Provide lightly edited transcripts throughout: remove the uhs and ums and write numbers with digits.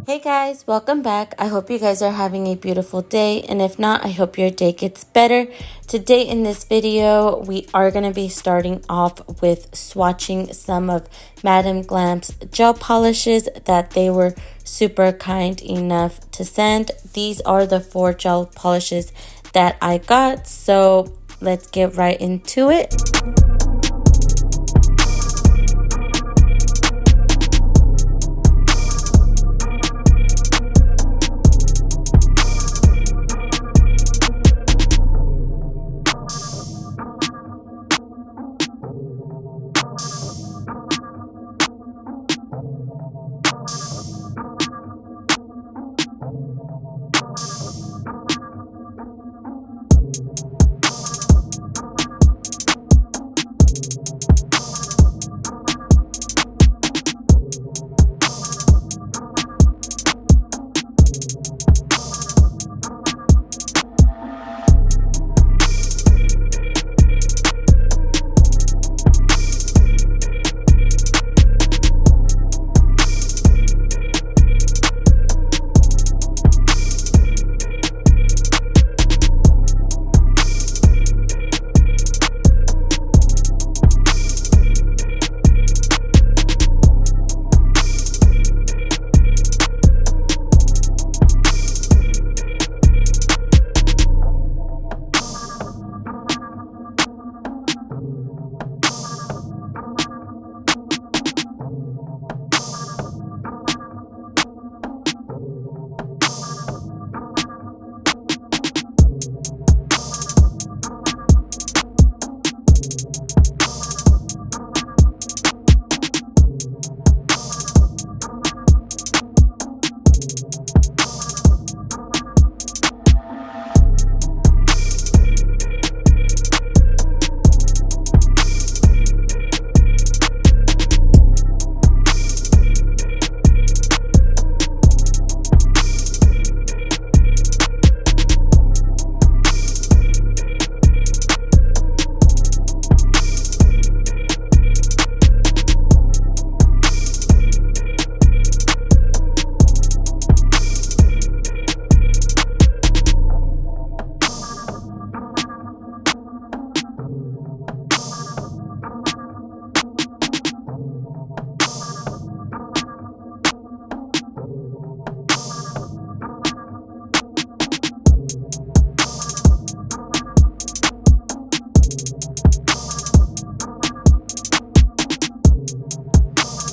Hey guys, welcome back. I hope you guys are having a beautiful day, and if not, I hope your day gets better. Today in this video, we are going to be starting off with swatching some of Madam Glam's gel polishes that they were super kind enough to send. These are the 4 gel polishes that I got, so let's get right into it.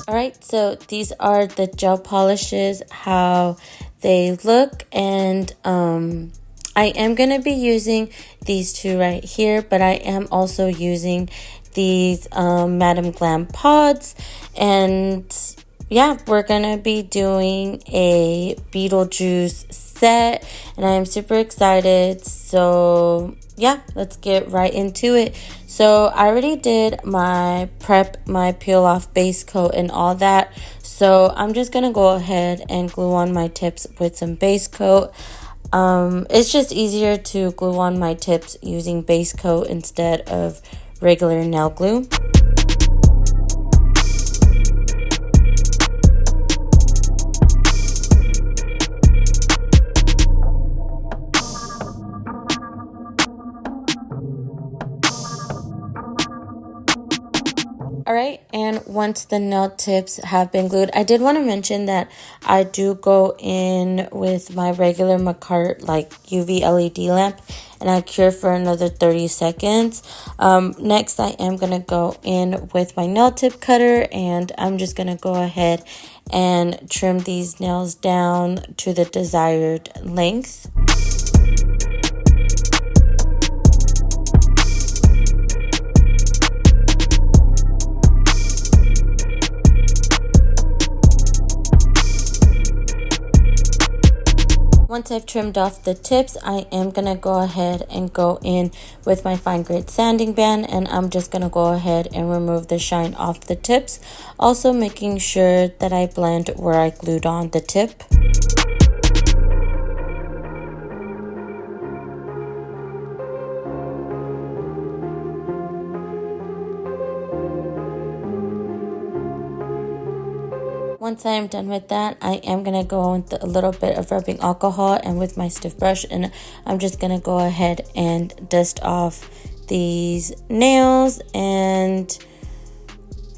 Alright, so these are the gel polishes, how they look, and I am going to be using these 2 right here, but I am also using these Madam Glam pods, and yeah, we're going to be doing a Beetlejuice set, and I am super excited, so yeah, let's get right into it. So I already did my prep, my peel off base coat and all that, so I'm just gonna go ahead and glue on my tips with some base coat. It's just easier to glue on my tips using base coat instead of regular nail glue. Alright, and once the nail tips have been glued, I did want to mention that I do go in with my regular MAKARTT like UV LED lamp, and I cure for another 30 seconds. Next, I am going to go in with my nail tip cutter, and I'm just going to go ahead and trim these nails down to the desired length. Once I've trimmed off the tips, I am going to go ahead and go in with my fine grit sanding band, and I'm just going to go ahead and remove the shine off the tips, also making sure that I blend where I glued on the tip. Once I am done with that, I am going to go with a little bit of rubbing alcohol and with my stiff brush, and I'm just going to go ahead and dust off these nails. And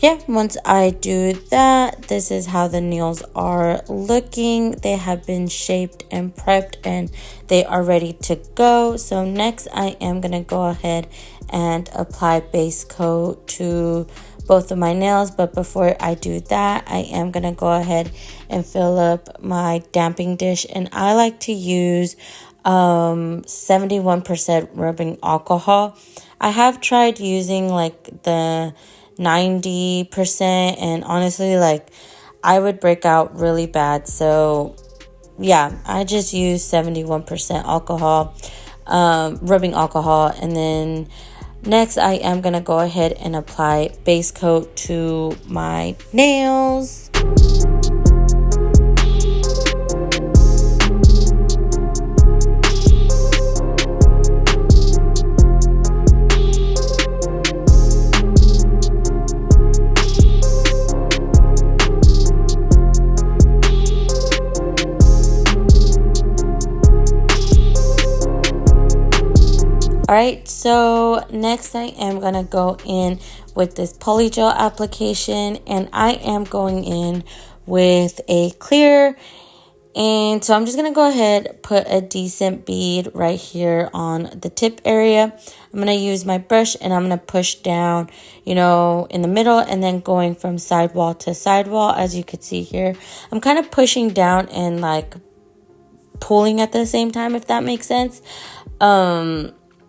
yeah, once I do that, this is how the nails are looking. They have been shaped and prepped and they are ready to go. So next I am going to go ahead and apply base coat to both of my nails. But before I do that, I am going to go ahead and fill up my damping dish. And I like to use 71% rubbing alcohol. I have tried using like the 90%, and honestly, like, I would break out really bad. So yeah, I just use 71% alcohol, rubbing alcohol. And then next I am gonna go ahead and apply base coat to my nails. Alright, so next I am going to go in with this polygel application, and I am going in with a clear. And so I'm just going to go ahead, put a decent bead right here on the tip area. I'm going to use my brush and I'm going to push down, you know, in the middle, and then going from sidewall to sidewall. As you can see here, I'm kind of pushing down and like pulling at the same time, if that makes sense.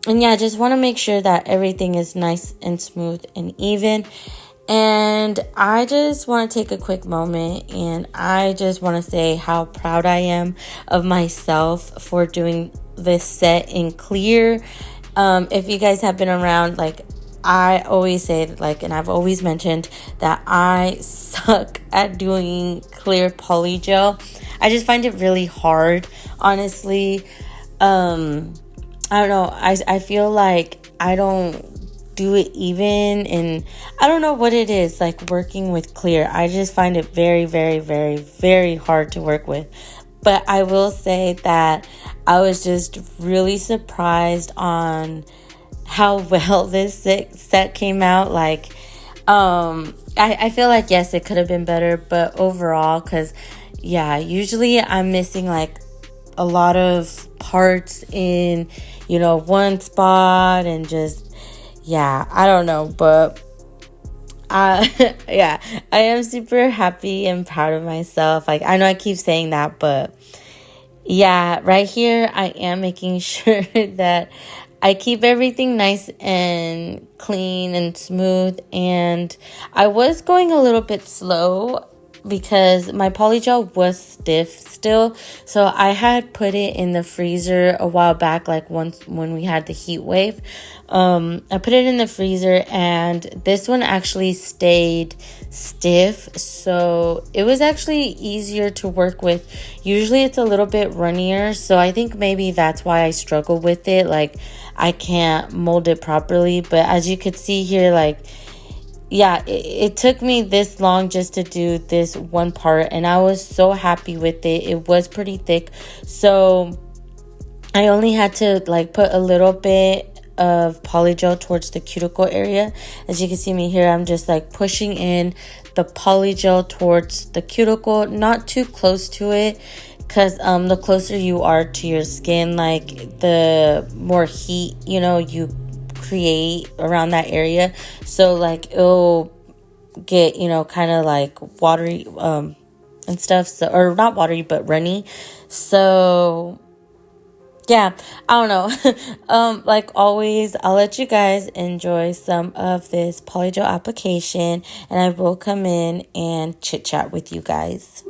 And yeah, I just want to make sure that everything is nice and smooth and even. And I just want to take a quick moment, and I just want to say how proud I am of myself for doing this set in clear. If you guys have been around, like, I always say, like, and I've always mentioned that I suck at doing clear polygel. I just find it really hard, honestly. I don't know. I feel like I don't do it even, and I don't know what it is, like working with clear. I just find it very, very, very, very hard to work with. But I will say that I was just really surprised on how well this set came out. Like, I feel like, yes, it could have been better, but overall, because yeah, usually I'm missing like a lot of parts in, you know, one spot, and just, yeah, I don't know, but yeah, I am super happy and proud of myself. Like, I know I keep saying that, but yeah, right here I am making sure that I keep everything nice and clean and smooth. And I was going a little bit slow because my polygel was stiff still. So I had put it in the freezer a while back, like once when we had the heat wave. I put it in the freezer, and this one actually stayed stiff. So it was actually easier to work with. Usually it's a little bit runnier. So I think maybe that's why I struggle with it. Like, I can't mold it properly. But as you could see here, like, yeah, it took me this long just to do this one part, and I was so happy with it. It was pretty thick, so I only had to like put a little bit of polygel towards the cuticle area. As you can see me here, I'm just like pushing in the polygel towards the cuticle, not too close to it, because the closer you are to your skin, like, the more heat, you know, you create around that area. So like, it'll get, you know, kind of like watery and stuff. So, or not watery, but runny. So yeah, I don't know. Like always, I'll let you guys enjoy some of this polygel application, and I will come in and chit chat with you guys.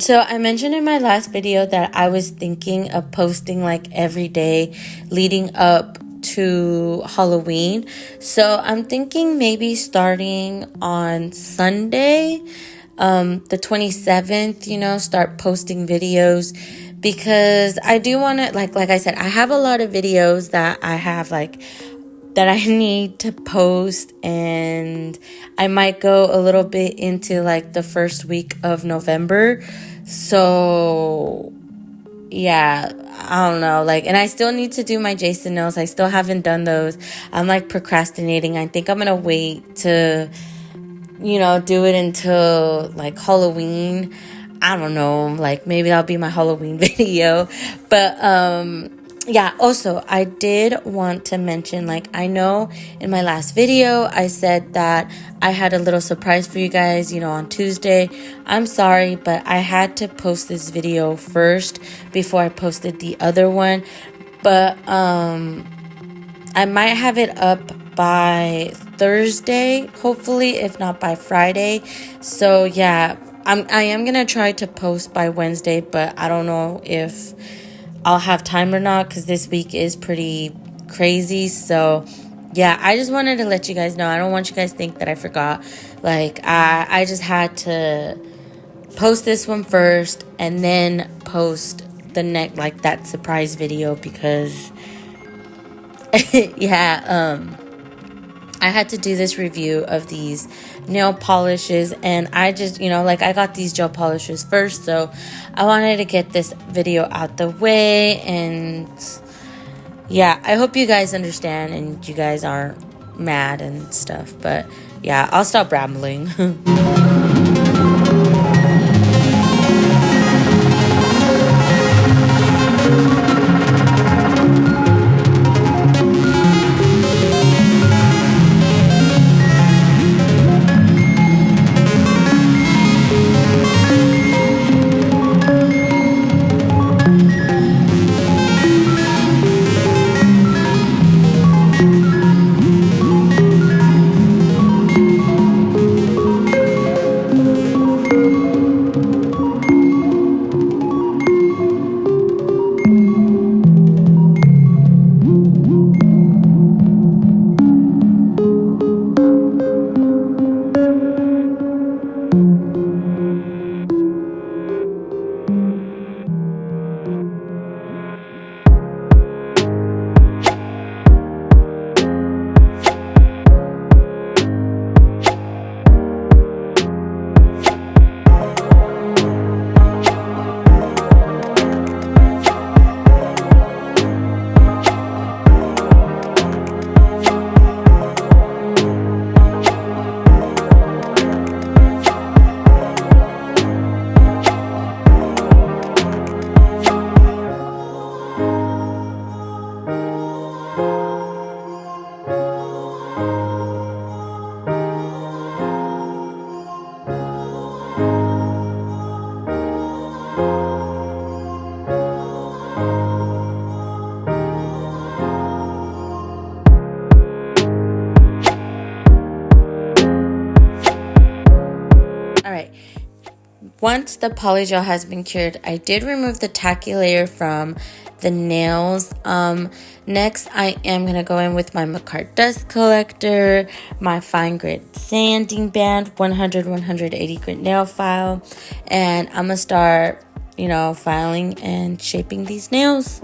So I mentioned in my last video that I was thinking of posting like every day leading up to Halloween. So I'm thinking maybe starting on Sunday, the 27th, you know, start posting videos, because I do want to, like I said, I have a lot of videos that I have like that I need to post, and I might go a little bit into like the first week of November. So yeah, I don't know, like, and I still need to do my Jason nails. I still haven't done those. I'm like procrastinating. I think I'm gonna wait to, you know, do it until like Halloween. I don't know, like maybe that'll be my Halloween video. But yeah, also I did want to mention, like, I know in my last video I said that I had a little surprise for you guys, you know, on Tuesday. I'm sorry, but I had to post this video first before I posted the other one. But I might have it up by Thursday, hopefully, if not by Friday. So yeah, I am gonna try to post by Wednesday, but I don't know if I'll have time or not, because this week is pretty crazy. So yeah, I just wanted to let you guys know. I don't want you guys to think that I forgot. Like, I just had to post this one first and then post the next, like, that surprise video, because yeah, I had to do this review of these nail polishes, and I just, you know, like, I got these gel polishes first, so I wanted to get this video out the way. And yeah, I hope you guys understand and you guys aren't mad and stuff. But yeah, I'll stop rambling. Once the polygel has been cured, I did remove the tacky layer from the nails. Next, I am going to go in with my MAKARTT dust collector, my fine grit sanding band, 180 grit nail file, and I'm going to start, you know, filing and shaping these nails.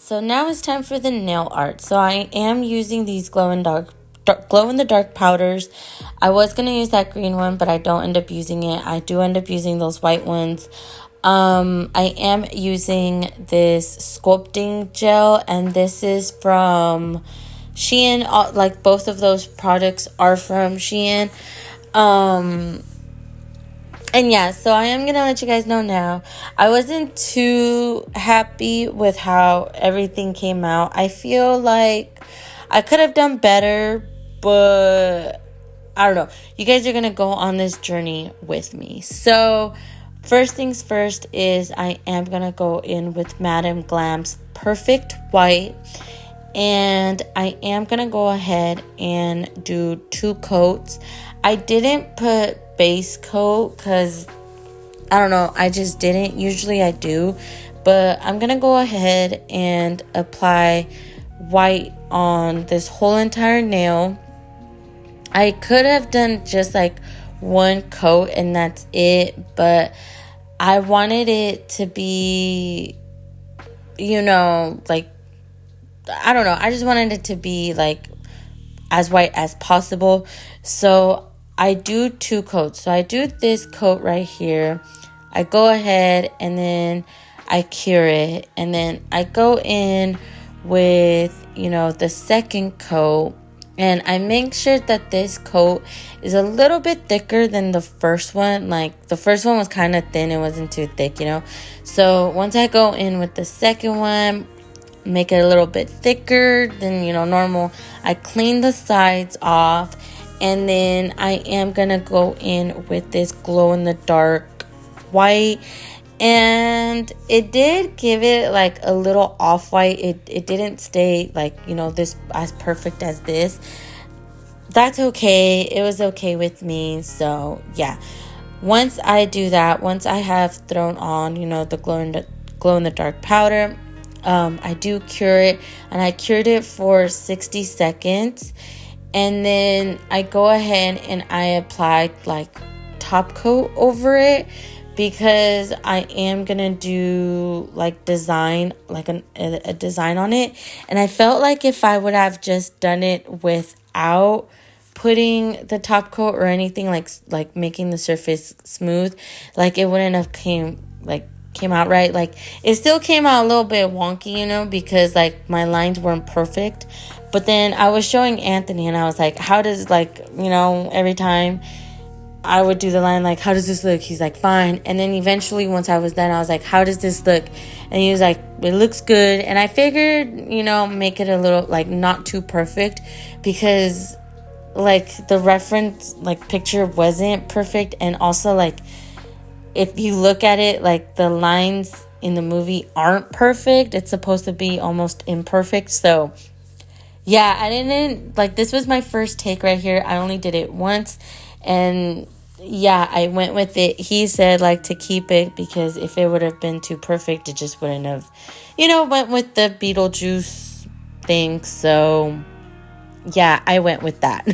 So now it's time for the nail art. So I am using these glow in the dark powders. I was going to use that green one, but I don't end up using it. I do end up using those white ones. I am using this sculpting gel, and this is from Shein. Like both of those products are from Shein. And yeah, so I am going to let you guys know now. I wasn't too happy with how everything came out. I feel like I could have done better, but I don't know. You guys are going to go on this journey with me. So first things first is I am going to go in with Madame Glam's Perfect White. And I am going to go ahead and do 2 coats. I didn't put base coat because I don't know, I just didn't. Usually I do, but I'm gonna go ahead and apply white on this whole entire nail. I could have done just like 1 coat and that's it, but I wanted it to be, you know, like, I don't know, I just wanted it to be like as white as possible. So I do 2 coats. So I do this coat right here. I go ahead and then I cure it. And then I go in with, you know, the second coat. And I make sure that this coat is a little bit thicker than the first one. Like the first one was kind of thin. It wasn't too thick, you know. So once I go in with the second one, make it a little bit thicker than, you know, normal, I clean the sides off. And then I am going to go in with this glow-in-the-dark white. And it did give it like a little off-white. It didn't stay like, you know, this as perfect as this. That's okay. It was okay with me. So, yeah. Once I do that, once I have thrown on, you know, the glow-in-the-dark powder, I do cure it. And I cured it for 60 seconds. And then I go ahead and I apply like top coat over it because I am going to do like design, like a design on it. And I felt like if I would have just done it without putting the top coat or anything, like making the surface smooth, like it wouldn't have came out right. Like it still came out a little bit wonky, you know, because like my lines weren't perfect. But then I was showing Anthony and I was like, how does, like, you know, every time I would do the line, like, how does this look? He's like, fine. And then eventually once I was done, I was like, how does this look? And he was like, it looks good. And I figured, you know, make it a little like not too perfect because like the reference like picture wasn't perfect. And also like if you look at it, like the lines in the movie aren't perfect. It's supposed to be almost imperfect. So yeah, I didn't, like, this was my first take right here. I only did it once. And yeah, I went with it. He said, like, to keep it because if it would have been too perfect, it just wouldn't have, you know, went with the Beetlejuice thing. So yeah, I went with that.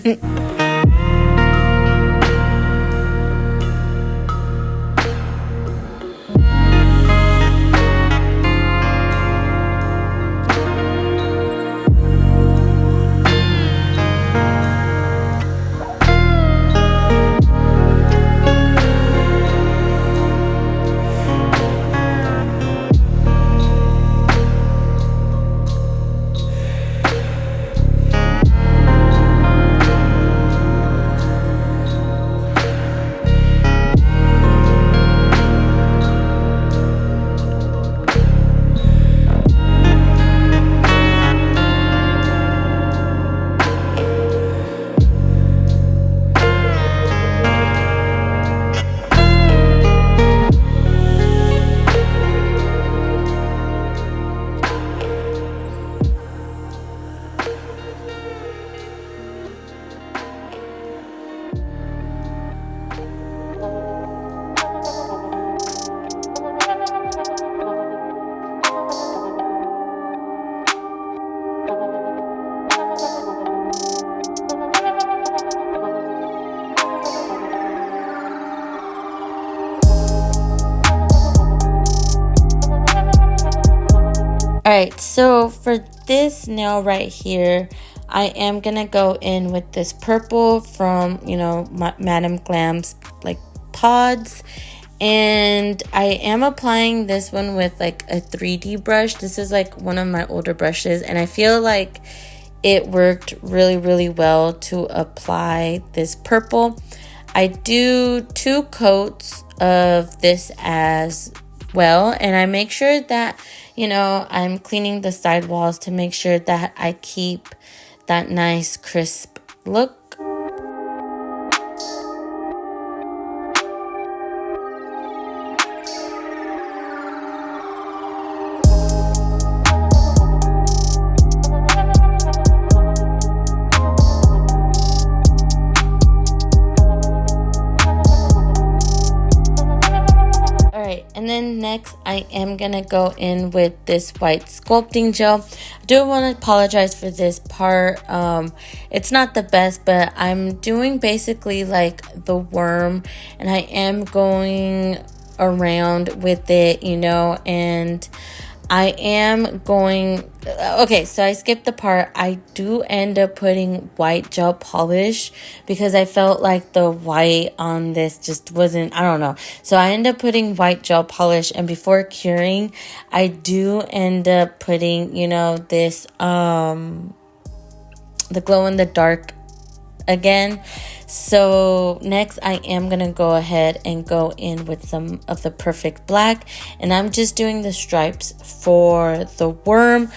Alright, so for this nail right here, I am gonna go in with this purple from, you know, Madame Glam's like pods. And I am applying this one with like a 3D brush. This is like one of my older brushes, and I feel like it worked really, really well to apply this purple. I do 2 coats of this as well, and I make sure that, you know, I'm cleaning the side walls to make sure that I keep that nice crisp look. And then next I am gonna go in with this white sculpting gel. I do want to apologize for this part. It's not the best, but I'm doing basically like the worm, and I am going around with it, you know, and I am going, okay, so I skipped the part. I do end up putting white gel polish because I felt like the white on this just wasn't, I don't know. So I end up putting white gel polish, and before curing, I do end up putting, you know, this, the glow in the dark again. So next I am gonna go ahead and go in with some of the Perfect Black, and I'm just doing the stripes for the worm.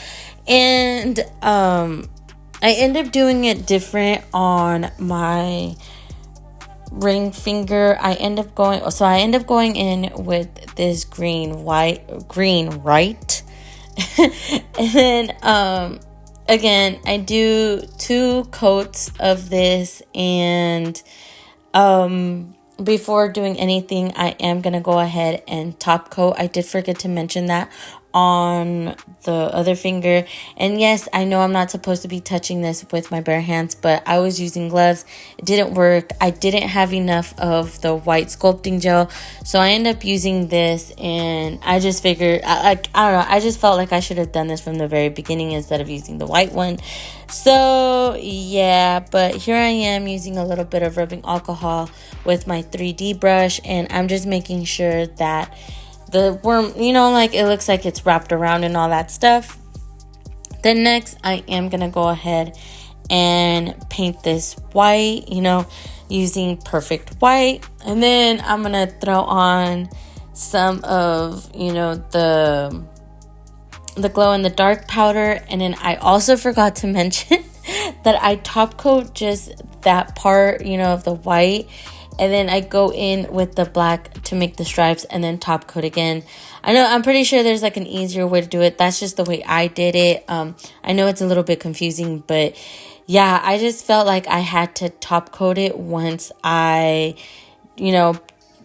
And I end up doing it different on my ring finger. I end up going in with this green right. And then again, I do 2 coats of this, and before doing anything, I am gonna go ahead and top coat. I did forget to mention that on the other finger. And yes, I know I'm not supposed to be touching this with my bare hands, but I was using gloves. It didn't work. I didn't have enough of the white sculpting gel, so I ended up using this, and I just figured, I don't know, I just felt like I should have done this from the very beginning instead of using the white one. So yeah, but here I am using a little bit of rubbing alcohol with my 3D brush, and I'm just making sure that the worm, you know, like it looks like it's wrapped around and all that stuff. Then next I am gonna go ahead and paint this white, you know, using Perfect White. And then I'm gonna throw on some of, you know, the glow in the dark powder. And then I also forgot to mention that I top coat just that part, you know, of the white, and then I go in with the black to make the stripes, and then top coat again. I'm pretty sure there's like an easier way to do it. That's just the way I did it. I know it's a little bit confusing, but yeah, I just felt like I had to top coat it once I, you know,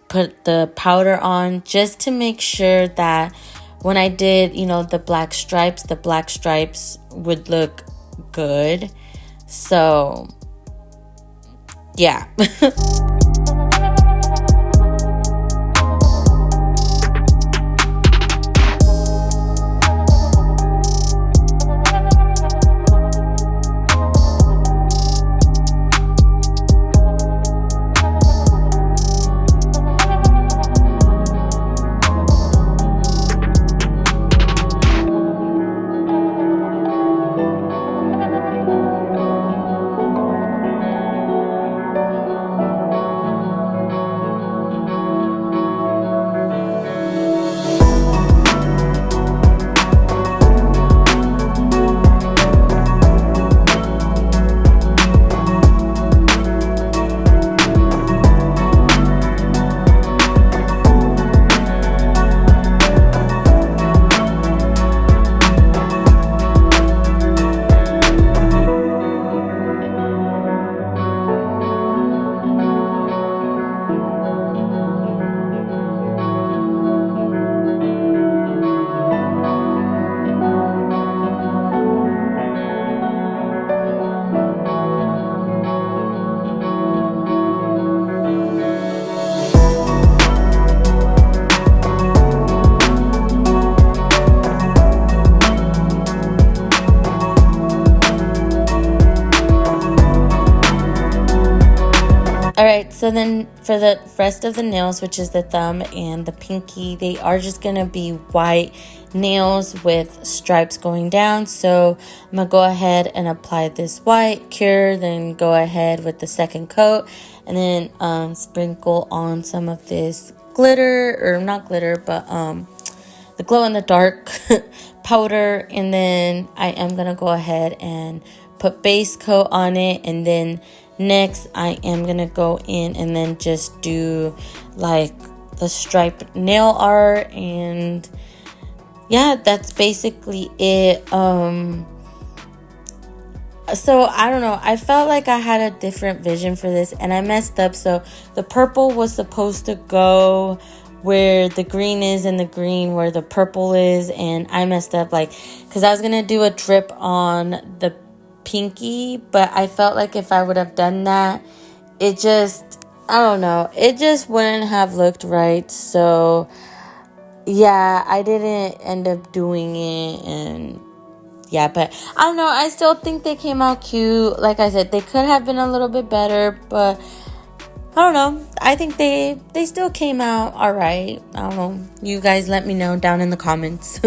put the powder on, just to make sure that when I did, you know, the black stripes would look good. So yeah. Alright, so then for the rest of the nails, which is the thumb and the pinky, they are just going to be white nails with stripes going down. So I'm going to go ahead and apply this white, cure, then go ahead with the second coat, and then sprinkle on some of this glitter, or not glitter, but the glow-in-the-dark powder. And then I am going to go ahead and put base coat on it, and then next I am gonna go in and then just do like the striped nail art, and yeah, that's basically it. So I don't know, I felt like I had a different vision for this and I messed up. So the purple was supposed to go where the green is and the green where the purple is, and I messed up, like, because I was gonna do a drip on the pinky, but I felt like if I would have done that, it just, I don't know, it just wouldn't have looked right. So yeah, I didn't end up doing it, and yeah, but I don't know, I still think they came out cute. Like I said, they could have been a little bit better, but I don't know, I think they still came out all right. I don't know, you guys let me know down in the comments.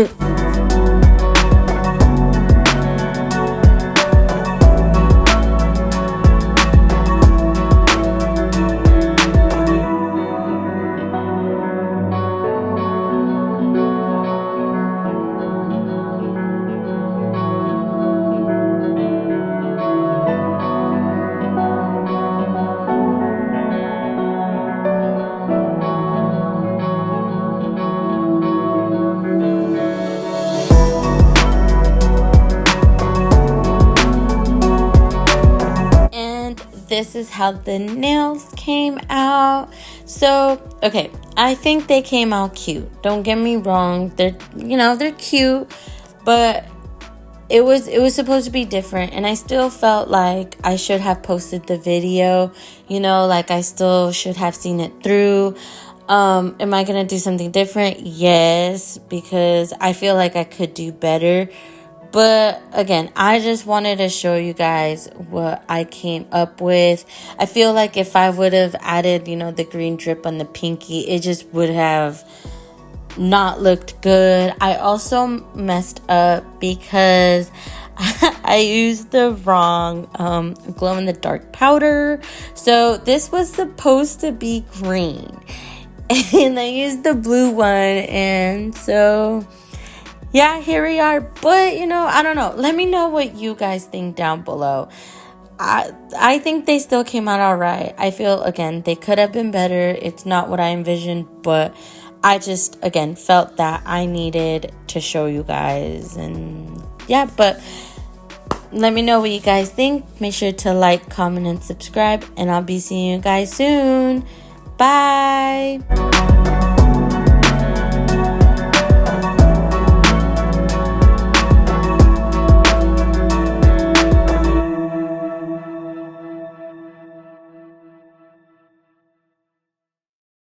This is how the nails came out. So, okay, I think they came out cute. Don't get me wrong. They're, you know, they're cute, but it was supposed to be different, and I still felt like I should have posted the video, you know, like I still should have seen it through. Am I going to do something different? Yes, because I feel like I could do better. But again, I just wanted to show you guys what I came up with. I feel like if I would have added, you know, the green drip on the pinky, it just would have not looked good. I also messed up because I used the wrong glow-in-the-dark powder. So this was supposed to be green, and I used the blue one, and so yeah, here we are. But, you know, I don't know. Let me know what you guys think down below. I think they still came out all right. I feel, again, they could have been better. It's not what I envisioned, but I just, again, felt that I needed to show you guys. And yeah, but let me know what you guys think. Make sure to like, comment, and subscribe. And I'll be seeing you guys soon. Bye.